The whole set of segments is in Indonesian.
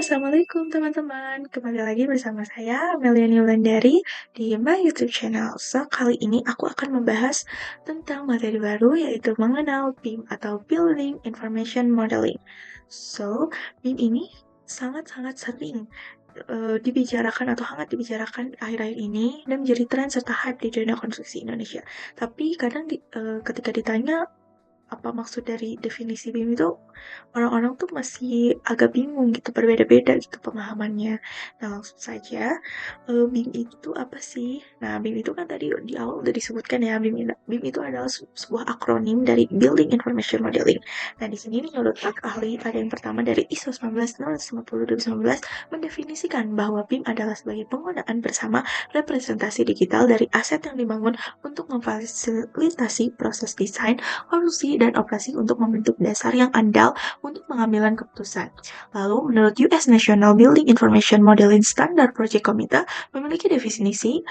Assalamualaikum teman-teman. Kembali lagi bersama saya, Amelia Wulandari, di My YouTube channel. So, kali ini aku akan membahas tentang materi baru yaitu mengenal BIM atau Building Information Modeling. So, BIM ini sangat-sangat sering dibicarakan atau hangat dibicarakan akhir-akhir ini dan menjadi tren serta hype di dunia konstruksi Indonesia. Tapi kadang ketika ditanya apa maksud dari definisi BIM itu, orang-orang tuh masih agak bingung gitu, berbeda-beda gitu pemahamannya. Nah, langsung saja, BIM itu apa sih? Nah, BIM itu kan tadi di awal udah disebutkan ya, BIM itu adalah sebuah akronim dari Building Information Modeling. Nah, di sini menurut ahli ada yang pertama dari ISO 19050-2019 mendefinisikan bahwa BIM adalah sebagai penggunaan bersama representasi digital dari aset yang dibangun untuk memfasilitasi proses desain, konstruksi, dan operasi untuk membentuk dasar yang andal untuk pengambilan keputusan. Lalu, menurut US National Building Information Modeling Standard Project Committee memiliki definisi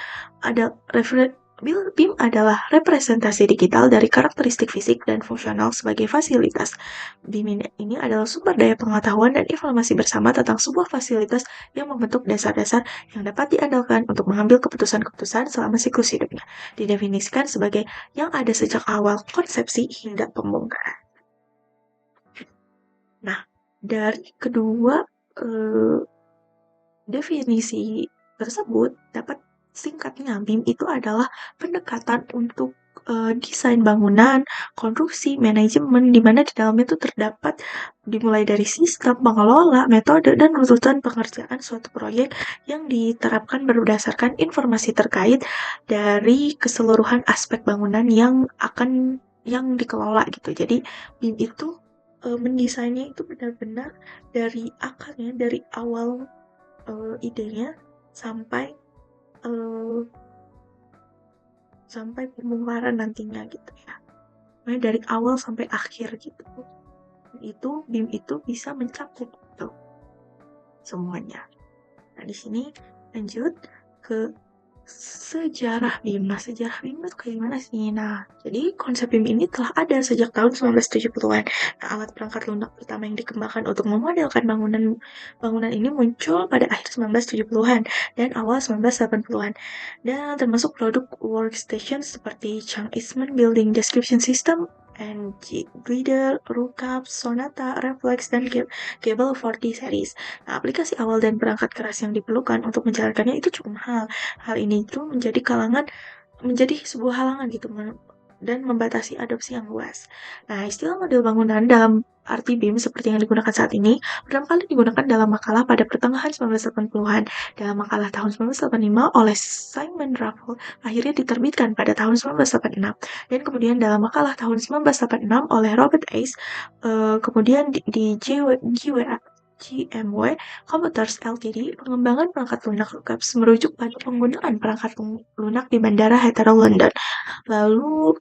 BIM adalah representasi digital dari karakteristik fisik dan fungsional sebagai fasilitas. BIM ini adalah sumber daya pengetahuan dan informasi bersama tentang sebuah fasilitas yang membentuk dasar-dasar yang dapat diandalkan untuk mengambil keputusan-keputusan selama siklus hidupnya. Didefinisikan sebagai yang ada sejak awal konsepsi hingga pembongkaran. Nah, dari kedua definisi tersebut dapat singkatnya BIM itu adalah pendekatan untuk desain bangunan, konstruksi, manajemen, di mana di dalamnya itu terdapat dimulai dari sistem, pengelola, metode, dan runtutan pengerjaan suatu proyek yang diterapkan berdasarkan informasi terkait dari keseluruhan aspek bangunan yang dikelola gitu. Jadi BIM itu mendesainnya itu benar-benar dari akarnya, dari awal idenya sampai pembongkaran nantinya gitu ya. Nah, dari awal sampai akhir gitu. Itu BIM itu bisa mencakup gitu semuanya. Nah, di sini lanjut ke sejarah BIM. Nah, sejarah BIM itu kayak gimana sih? Nah, jadi konsep BIM ini telah ada sejak tahun 1970-an. Nah, alat perangkat lunak pertama yang dikembangkan untuk memodelkan bangunan ini muncul pada akhir 1970-an dan awal 1980-an. Dan termasuk produk workstation seperti Chang Eastman Building Description System, Glider, Rookup, Sonata, Reflex, dan Gable 40 series. Nah, aplikasi awal dan perangkat keras yang diperlukan untuk menjalankannya itu cukup mahal. Hal ini itu menjadi sebuah halangan gitu dan membatasi adopsi yang luas. Nah, istilah model bangunan dalam arti BIM seperti yang digunakan saat ini pertama kali digunakan dalam makalah pada pertengahan 1980-an. Dalam makalah tahun 1985 oleh Simon Raffel akhirnya diterbitkan pada tahun 1986. Dan kemudian dalam makalah tahun 1986 oleh Robert Ace, kemudian di GMW Computers Ltd, pengembangan perangkat lunak Rookups merujuk pada penggunaan perangkat lunak di Bandara Heathrow, London. Lalu,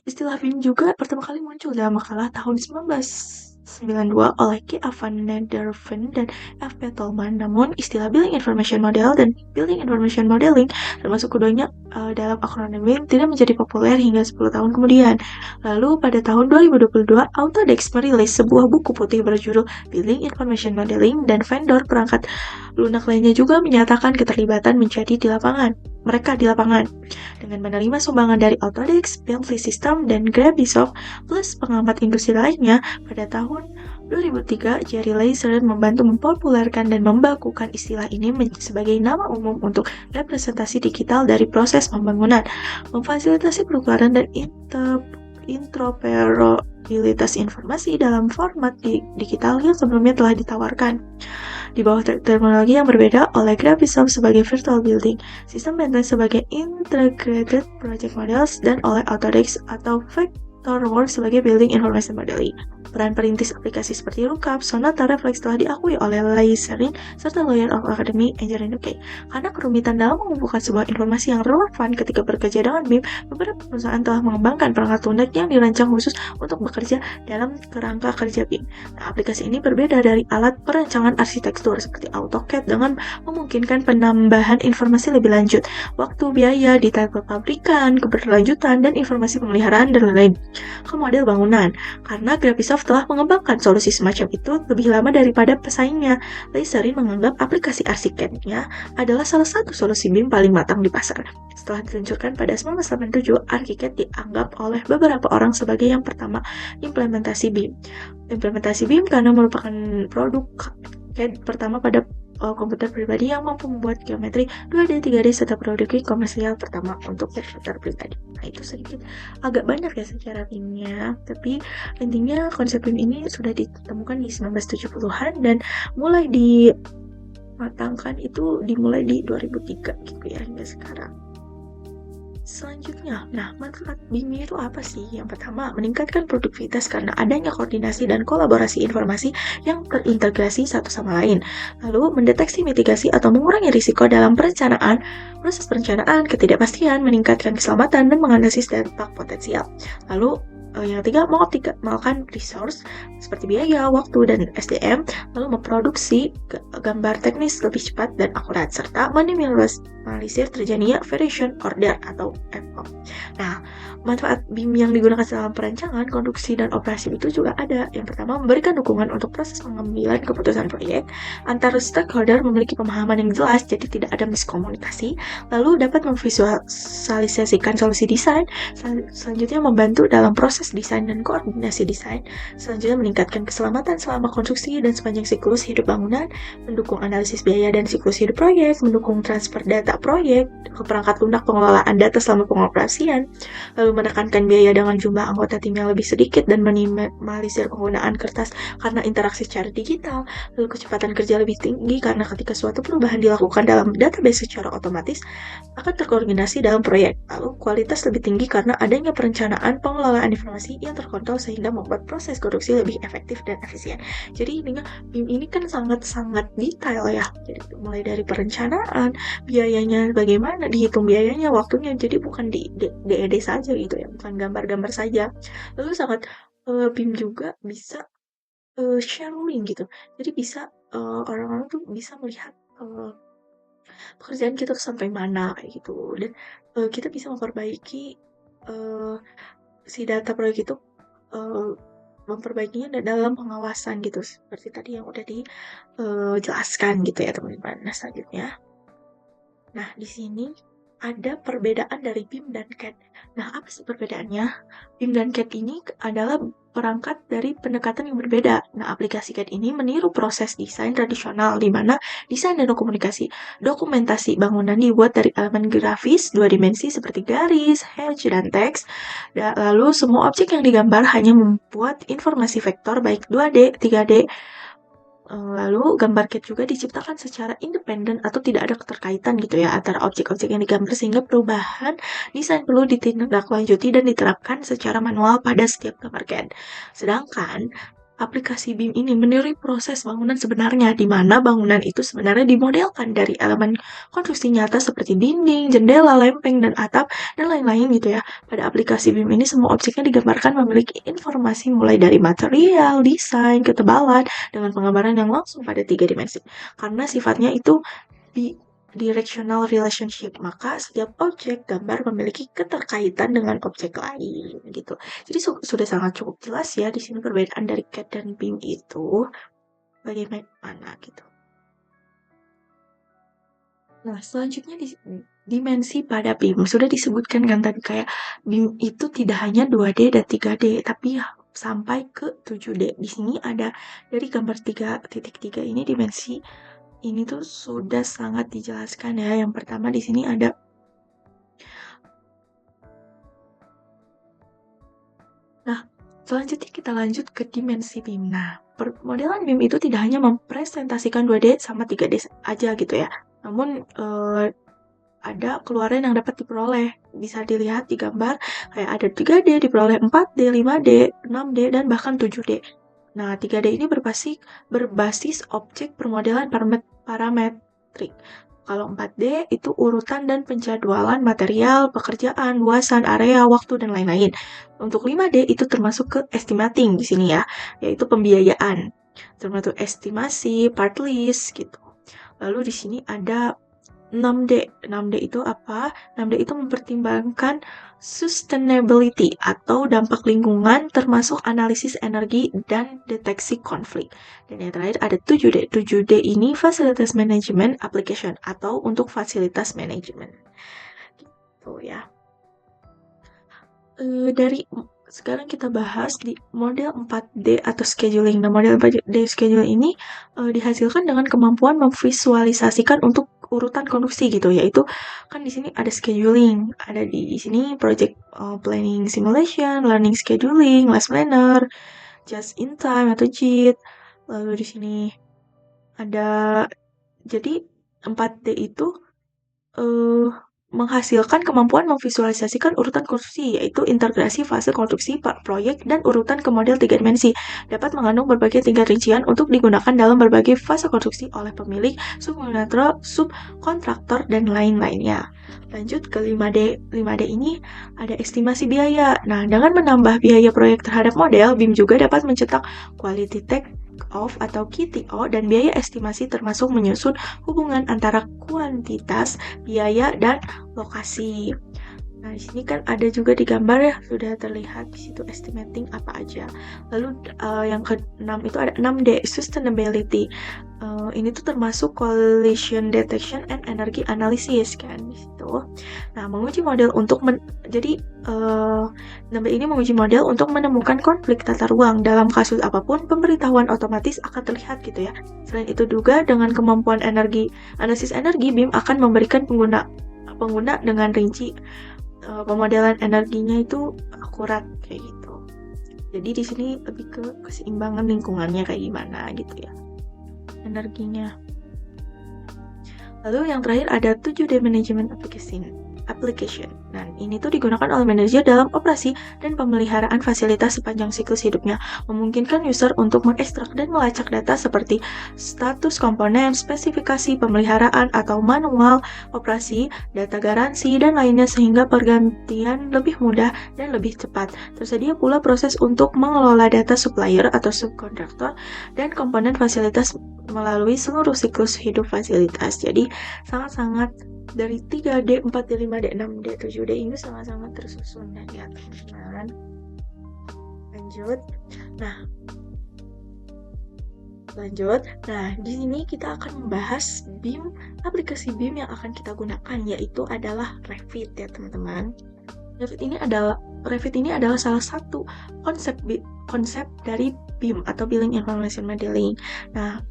istilah BIM juga pertama kali muncul dalam makalah tahun 1992 oleh K. van Nederven dan F. P. Tolman. Namun, istilah Building Information Model dan Building Information Modeling, termasuk keduanya dalam akronim BIM, tidak menjadi populer hingga 10 tahun kemudian. Lalu, pada tahun 2022, Autodesk merilis sebuah buku putih berjudul Building Information Modeling, dan vendor perangkat lunak lainnya juga menyatakan keterlibatan mereka di lapangan dengan menerima sumbangan dari Autodesk, Bentley System, dan Graphisoft, plus pengamat industri lainnya. Pada tahun 2003, Jerry Leiser membantu mempopulerkan dan membakukan istilah ini sebagai nama umum untuk representasi digital dari proses pembangunan, memfasilitasi penukaran dan interoperabilitas informasi dalam format digital yang sebelumnya telah ditawarkan di bawah terminologi yang berbeda oleh Graphisoft sebagai Virtual Building, sistem Bentley sebagai Integrated Project Models, dan oleh Autodesk atau Vectorworks sebagai Building Information Modeling. Peran perintis aplikasi seperti Rookup, Sonata, Reflex telah diakui oleh Leiserin serta Lawyer of Academy Engineering UK. Karena kerumitan dalam mengumpulkan sebuah informasi yang relevan ketika bekerja dengan BIM, beberapa perusahaan telah mengembangkan perangkat lunak yang dirancang khusus untuk bekerja dalam kerangka kerja BIM. Nah, aplikasi ini berbeda dari alat perancangan arsitektur seperti AutoCAD dengan memungkinkan penambahan informasi lebih lanjut, waktu, biaya, detail kepabrikan, keberlanjutan, dan informasi pemeliharaan dan lain-lain ke model bangunan. Karena Graphisoft Microsoft telah mengembangkan solusi semacam itu lebih lama daripada pesaingnya. Leiserin menganggap aplikasi ArchiCAD-nya adalah salah satu solusi BIM paling matang di pasar. Setelah diluncurkan pada 1987, ArchiCAD dianggap oleh beberapa orang sebagai yang pertama implementasi BIM. Implementasi BIM karena merupakan produk CAD pertama pada komputer pribadi yang mampu membuat geometri 2D, 3D, serta produk komersial pertama untuk komputer pribadi. Nah, itu sedikit agak banyak ya secara BIM-nya, tapi intinya konsep BIM ini sudah ditemukan di 1970-an dan mulai dimatangkan itu dimulai di 2003 gitu ya, hingga sekarang. Selanjutnya, manfaat BIM itu apa sih? Yang pertama, meningkatkan produktivitas karena adanya koordinasi dan kolaborasi informasi yang terintegrasi satu sama lain. Lalu, mendeteksi mitigasi atau mengurangi risiko dalam perencanaan, proses perencanaan, ketidakpastian, meningkatkan keselamatan, dan menganalisis dampak potensial. Lalu, yang ketiga, mengoptimalkan resource seperti biaya, waktu, dan SDM, lalu memproduksi gambar teknis lebih cepat dan akurat, serta minimalisir terjadinya variation order atau FO. Nah, manfaat BIM yang digunakan dalam perencanaan, konstruksi, dan operasi itu juga ada. Yang pertama, memberikan dukungan untuk proses pengambilan keputusan proyek. Antar stakeholder memiliki pemahaman yang jelas, jadi tidak ada miskomunikasi. Lalu dapat memvisualisasikan solusi desain. Selanjutnya, membantu dalam proses desain dan koordinasi desain. Selanjutnya, meningkatkan keselamatan selama konstruksi dan sepanjang siklus hidup bangunan, mendukung analisis biaya dan siklus hidup proyek, mendukung transfer data proyek ke perangkat lunak pengelolaan data selama pengoperasian, lalu menekankan biaya dengan jumlah anggota tim yang lebih sedikit dan minimalisir penggunaan kertas karena interaksi secara digital, lalu kecepatan kerja lebih tinggi karena ketika suatu perubahan dilakukan dalam database secara otomatis akan terkoordinasi dalam proyek, lalu kualitas lebih tinggi karena adanya perencanaan pengelolaan informasi yang terkontrol sehingga membuat proses produksi lebih efektif dan efisien. Jadi intinya BIM ini kan sangat-sangat detail ya, jadi mulai dari perencanaan, biayanya bagaimana, dihitung biayanya, waktunya, jadi bukan di DED saja gitu ya, bukan gambar-gambar saja. Lalu sangat BIM juga bisa sharing gitu, jadi bisa orang-orang tuh bisa melihat pekerjaan kita tuh sampai mana kayak gitu, dan kita bisa memperbaiki si data proyek itu, memperbaikinya dalam pengawasan gitu, seperti tadi yang udah dijelaskan gitu ya teman-teman. Nah, selanjutnya, di sini ada perbedaan dari BIM dan CAD. Nah, apa sih perbedaannya? BIM dan CAD ini adalah perangkat dari pendekatan yang berbeda. Nah, aplikasi CAD ini meniru proses desain tradisional, di mana desain dan dokumentasi bangunan dibuat dari elemen grafis dua dimensi seperti garis, hatch, dan teks. Lalu, semua objek yang digambar hanya membuat informasi vektor baik 2D, 3D, lalu gambar CAD juga diciptakan secara independen atau tidak ada keterkaitan gitu ya antara objek-objek yang digambar, sehingga perubahan desain perlu ditindaklanjuti dan diterapkan secara manual pada setiap gambar CAD. Sedangkan aplikasi BIM ini meniru proses bangunan sebenarnya, di mana bangunan itu sebenarnya dimodelkan dari elemen konstruksi nyata seperti dinding, jendela, lempeng, dan atap, dan lain-lain gitu ya. Pada aplikasi BIM ini semua objeknya digambarkan memiliki informasi mulai dari material, desain, ketebalan, dengan penggambaran yang langsung pada 3 dimensi. Karena sifatnya itu directional relationship, maka setiap objek gambar memiliki keterkaitan dengan objek lain gitu. Jadi sudah sangat cukup jelas ya di sini perbedaan dari CAD dan BIM itu bagaimana gitu. Nah, selanjutnya dimensi pada BIM. Sudah disebutkan kan tadi kayak BIM itu tidak hanya 2D dan 3D, tapi sampai ke 7D. Di sini ada dari gambar 3.3 ini dimensi ini tuh sudah sangat dijelaskan ya. Yang pertama di sini ada selanjutnya kita lanjut ke dimensi BIM. Nah, modelan BIM itu tidak hanya mempresentasikan 2D sama 3D aja gitu ya. Namun ada keluaran yang dapat diperoleh. Bisa dilihat di gambar kayak ada 3D diperoleh 4D, 5D, 6D, dan bahkan 7D. Nah, 3D ini berbasis objek permodelan parametrik. Kalau 4D itu urutan dan penjadwalan material, pekerjaan, luasan, area, waktu, dan lain-lain. Untuk 5D itu termasuk ke estimating di sini ya, yaitu pembiayaan. Termasuk estimasi, part list gitu. Lalu di sini ada 6D. 6D itu apa? 6D itu mempertimbangkan sustainability atau dampak lingkungan termasuk analisis energi dan deteksi konflik. Dan yang terakhir ada 7D. 7D ini facilities management application atau untuk fasilitas manajemen. Gitu ya. Sekarang kita bahas di model 4D atau scheduling. Nah, model 4D scheduling ini dihasilkan dengan kemampuan memvisualisasikan untuk urutan konstruksi gitu, yaitu kan di sini ada scheduling, ada di sini project planning simulation, learning scheduling, last planner, just in time atau JIT. Lalu di sini ada, jadi 4D itu menghasilkan kemampuan memvisualisasikan urutan konstruksi, yaitu integrasi fase konstruksi proyek dan urutan ke model 3 dimensi. Dapat mengandung berbagai tingkat rincian untuk digunakan dalam berbagai fase konstruksi oleh pemilik, subkontraktor, dan lain-lainnya. Lanjut ke 5D. 5D ini ada estimasi biaya. Nah, dengan menambah biaya proyek terhadap model, BIM juga dapat mencetak quality take-off atau QTO dan biaya estimasi termasuk menyusun hubungan antara kuantitas, biaya, dan lokasi. Nah, di sini kan ada juga di gambar ya, sudah terlihat di situ estimating apa aja. Lalu yang ke-6 itu ada 6D, sustainability. Ini tuh termasuk collision detection and energy analysis kan di situ. Nah, menguji model untuk jadi 6D ini menguji model untuk menemukan konflik tata ruang. Dalam kasus apapun, pemberitahuan otomatis akan terlihat gitu ya. Selain itu juga dengan kemampuan analisis energi, BIM akan memberikan pengguna dengan rinci pemodelan energinya itu akurat kayak gitu. Jadi di sini lebih ke keseimbangan lingkungannya kayak gimana gitu ya, energinya. Lalu yang terakhir ada 7D Management Application. Nah, ini tuh digunakan oleh manajer dalam operasi dan pemeliharaan fasilitas sepanjang siklus hidupnya, memungkinkan user untuk mengekstrak dan melacak data seperti status komponen, spesifikasi pemeliharaan atau manual operasi, data garansi, dan lainnya sehingga pergantian lebih mudah dan lebih cepat. Tersedia pula proses untuk mengelola data supplier atau subkontraktor dan komponen fasilitas melalui seluruh siklus hidup fasilitas. Jadi sangat-sangat dari 3D, 4D, 5D, 6D, 7D ini sangat-sangat tersusun ya teman-teman. Lanjut. Nah, di sini kita akan membahas BIM, aplikasi BIM yang akan kita gunakan, yaitu adalah Revit ya teman-teman. Revit ini adalah salah satu konsep dari BIM atau Building Information Modeling. Nah,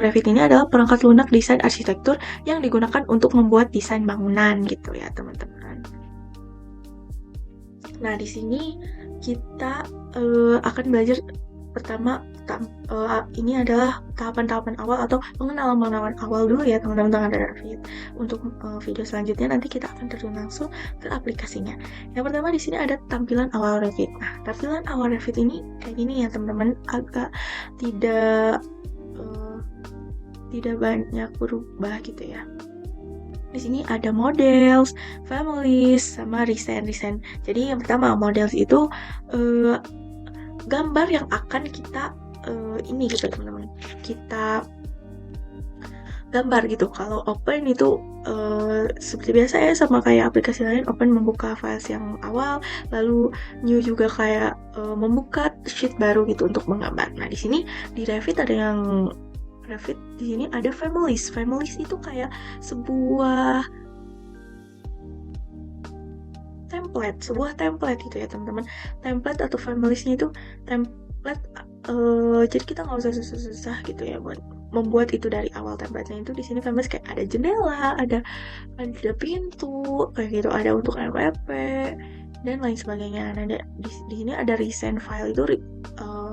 Revit ini adalah perangkat lunak desain arsitektur yang digunakan untuk membuat desain bangunan gitu ya teman-teman. Nah, di sini kita akan belajar pertama ini adalah tahapan-tahapan awal atau pengenalan awal dulu ya teman-teman tentang Revit. Untuk video selanjutnya nanti kita akan terjun langsung ke aplikasinya. Yang pertama di sini ada tampilan awal Revit. Nah, tampilan awal Revit ini kayak gini ya teman-teman, agak tidak banyak berubah gitu ya. Di sini ada models, families, sama recent. Jadi yang pertama models itu gambar yang akan kita ini gitu teman-teman, kita gambar gitu. Kalau open itu seperti biasa ya, sama kayak aplikasi lain, open membuka files yang awal, lalu new juga kayak membuka sheet baru gitu untuk menggambar. Nah, di sini di Revit ada yang Revit di sini ada families. Families itu kayak sebuah template gitu ya teman-teman. Template atau familiesnya itu template, jadi kita nggak usah susah-susah gitu ya buat membuat itu dari awal. Template-nya itu di sini families kayak ada jendela, ada pintu kayak gitu, ada untuk RWP dan lain sebagainya. Nah, di sini ada recent file, itu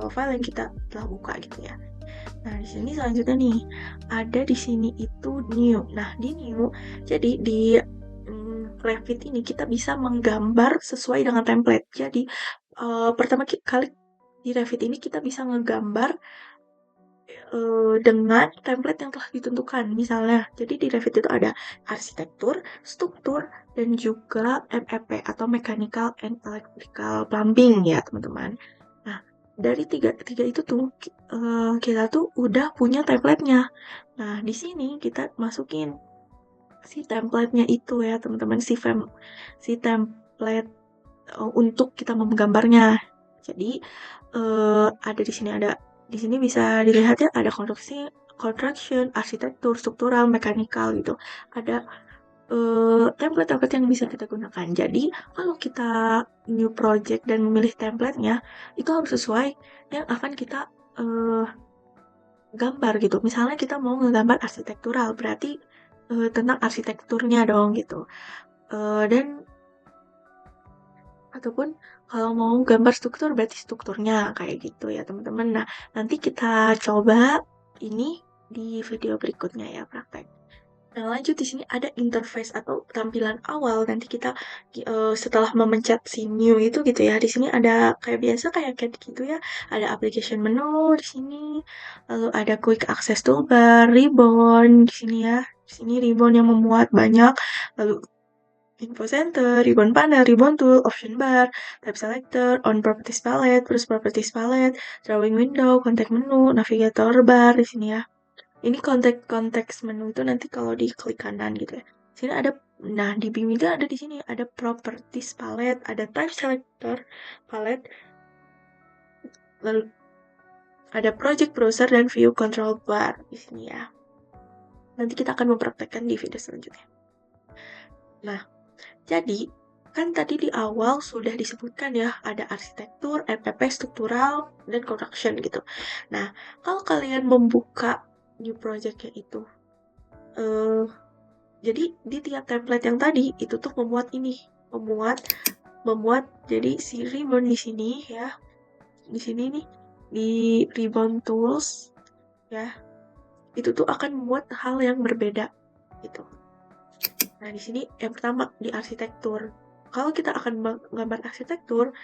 file yang kita telah buka gitu ya. Nah, di sini selanjutnya nih ada di sini itu new. Nah, di new jadi di Revit ini kita bisa menggambar sesuai dengan template. Jadi pertama kali di Revit ini kita bisa ngegambar dengan template yang telah ditentukan. Misalnya, jadi di Revit itu ada arsitektur, struktur, dan juga MEP atau mechanical and electrical plumbing ya teman-teman. Nah, dari tiga itu tuh kita tuh udah punya template-nya. Nah, di sini kita masukin si template-nya itu ya teman-teman, si template untuk kita menggambarnya. Jadi ada di sini bisa dilihat ya, ada construction, arsitektur, struktural, mekanikal gitu. Ada template-template yang bisa kita gunakan. Jadi kalau kita new project dan memilih template-nya, itu harus sesuai yang akan kita gambar gitu. Misalnya kita mau ngegambar arsitektural, berarti tentang arsitekturnya dong gitu. Dan ataupun kalau mau gambar struktur berarti strukturnya kayak gitu ya teman-teman. Nah, nanti kita coba ini di video berikutnya ya praktek. Nah, lanjut di sini ada interface atau tampilan awal. Nanti kita setelah memencet si new itu gitu ya. Di sini ada kayak biasa kayak gitu ya. Ada application menu di sini. Lalu ada quick access toolbar, ribbon di sini ya. Di sini ribbon yang memuat banyak. Lalu info center, ribbon panel, ribbon tool, option bar, type selector, on properties palette, terus properties palette, drawing window, contact menu, navigator bar di sini ya. Ini konteks menu itu nanti kalau diklik kanan gitu ya. Sini ada, nah di BIM itu ada di sini ada properties palette, ada type selector palette, lalu ada project browser dan view control bar di sini ya. Nanti kita akan mempraktekkan di video selanjutnya. Nah, jadi kan tadi di awal sudah disebutkan ya, ada arsitektur, MPP, struktural, dan construction gitu. Nah, kalau kalian membuka new project-nya itu, jadi di tiap template yang tadi itu tuh memuat jadi si ribbon di sini ya, di sini nih di ribbon tools ya, itu tuh akan membuat hal yang berbeda gitu. Nah, di sini yang pertama di arsitektur. Kalau kita akan menggambar arsitektur,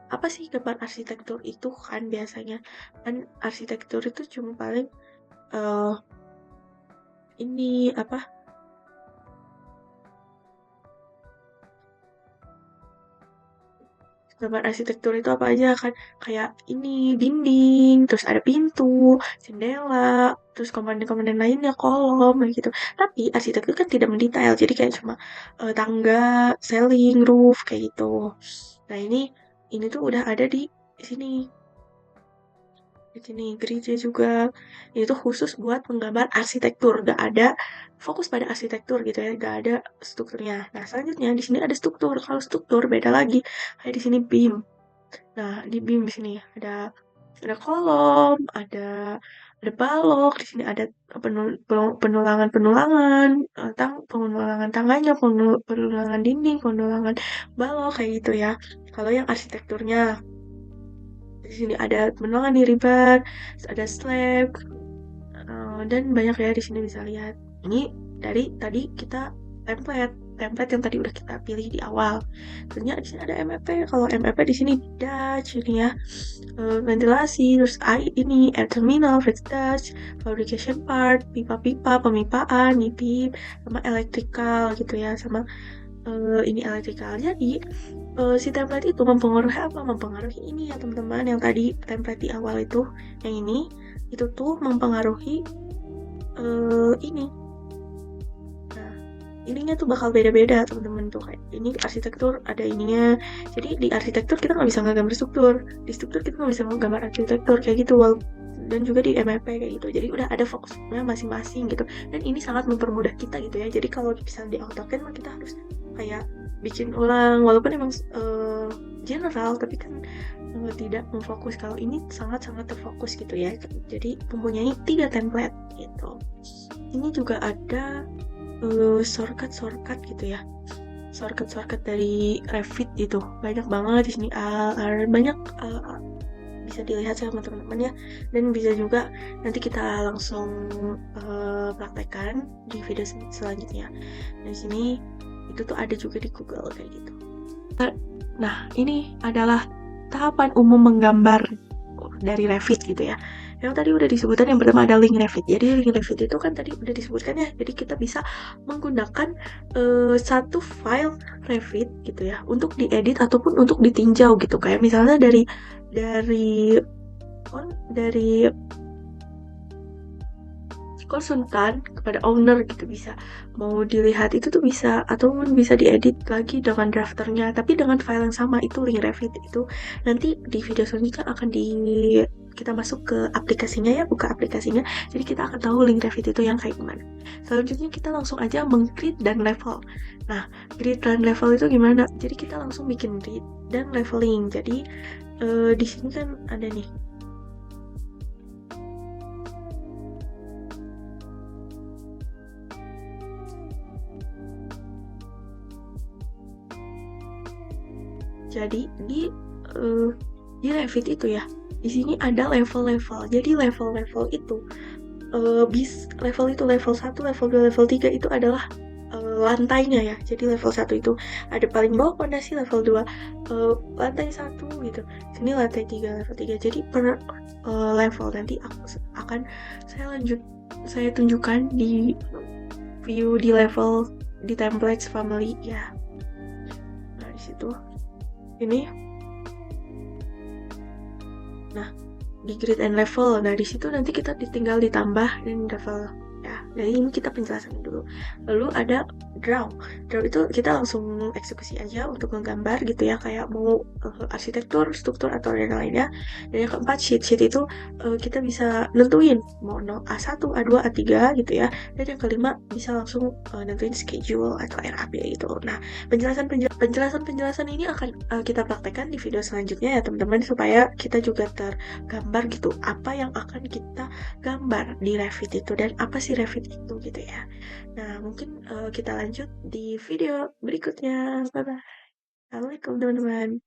apa sih gambar arsitektur itu kan biasanya? Kan arsitektur itu cuma paling ini apa? Gambar arsitektur itu apa aja kan? Kayak ini dinding, terus ada pintu, jendela, terus komponen-komponen lainnya, kolom gitu. Tapi arsitektur kan tidak mendetail, jadi kayak cuma tangga, ceiling, roof kayak gitu. Nah, ini tuh udah ada di sini. Di sini gereja juga. Ini tuh khusus buat menggambar arsitektur, gak ada fokus pada arsitektur gitu ya, gak ada strukturnya. Nah, selanjutnya di sini ada struktur. Kalau struktur beda lagi. Kayak di sini beam. Nah, di beam di sini ada kolom, ada balok, di sini ada penulangan tangganya, penulangan dinding, penulangan balok kayak gitu ya. Kalau yang arsitekturnya di sini ada penulangan di rebar, ada slab, dan banyak ya di sini bisa lihat. Ini dari tadi kita template yang tadi udah kita pilih di awal. Ternyata di sini ada MEP. Kalau MEP di sini Dutch ini ya, ventilasi, terus ini air terminal, fridge Dutch, fabrication part, pipa-pipa, pemipaan, NIPIP, sama electrical gitu ya, sama ini electrical. Jadi si template itu mempengaruhi apa? Mempengaruhi ini ya teman-teman, yang tadi template di awal itu, yang ini itu tuh mempengaruhi ini. Nah, ininya tuh bakal beda-beda teman-teman tuh, kayak ini arsitektur ada ininya. Jadi di arsitektur kita nggak bisa ngegambar struktur, di struktur kita nggak bisa ngegambar arsitektur kayak gitu. Dan juga di MEP kayak gitu. Jadi udah ada fokusnya masing-masing gitu. Dan ini sangat mempermudah kita gitu ya. Jadi kalau bisa di AutoCAD mah kita harus kayak bikin ulang, walaupun emang general, tapi kan tidak memfokus. Kalau ini sangat-sangat terfokus gitu ya. Jadi mempunyai 3 template gitu. Ini juga ada shortcut gitu ya. Shortcut dari Revit gitu. Banyak banget di sini banyak bisa dilihat sama teman-teman ya, dan bisa juga nanti kita langsung praktekkan di video selanjutnya. Di sini itu tuh ada juga di Google kayak gitu. Nah, ini adalah tahapan umum menggambar dari Revit gitu ya. Yang tadi udah disebutkan, yang pertama ada link Revit. Jadi link Revit itu kan tadi udah disebutkan ya. Jadi kita bisa menggunakan satu file Revit gitu ya untuk diedit ataupun untuk ditinjau gitu. Kayak misalnya dari konsultan, kepada owner gitu, bisa mau dilihat itu tuh bisa, ataupun bisa diedit lagi dengan drafternya tapi dengan file yang sama. Itu link Revit itu nanti di video selanjutnya akan kita masuk ke aplikasinya ya, buka aplikasinya, jadi kita akan tahu link Revit itu yang kayak gimana. Selanjutnya kita langsung aja meng-grid dan level. Nah, grid dan level itu gimana? Jadi kita langsung bikin grid dan leveling. Jadi di sini kan ada nih. Jadi di Revit itu ya, di sini ada level-level. Jadi level-level itu level itu level 1, level 2, level 3 itu adalah lantainya ya. Jadi level 1 itu ada paling bawah pondasi, level 2 lantai 1 gitu. Sini lantai 3, level 3. Jadi per level nanti akan saya tunjukkan di view di level di templates family ya. Nah, di situ ini. Nah, di grid and level. Nah, di situ nanti kita tinggal ditambah dan level ya. Jadi ini kita penjelasan dulu. Lalu ada draw. Draw itu kita langsung eksekusi aja untuk menggambar gitu ya, kayak mau arsitektur, struktur atau yang lainnya. Dan yang keempat sheet. Sheet itu kita bisa nentuin mau A1, A2, A3 gitu ya. Dan yang kelima bisa langsung nentuin schedule atau RAP gitu. Nah, penjelasan ini akan kita praktekkan di video selanjutnya ya teman-teman, supaya kita juga gambar gitu apa yang akan kita gambar di Revit itu dan apa sih Revit itu gitu ya. Nah, mungkin kita lanjut di video berikutnya. Bye bye. Assalamualaikum teman-teman.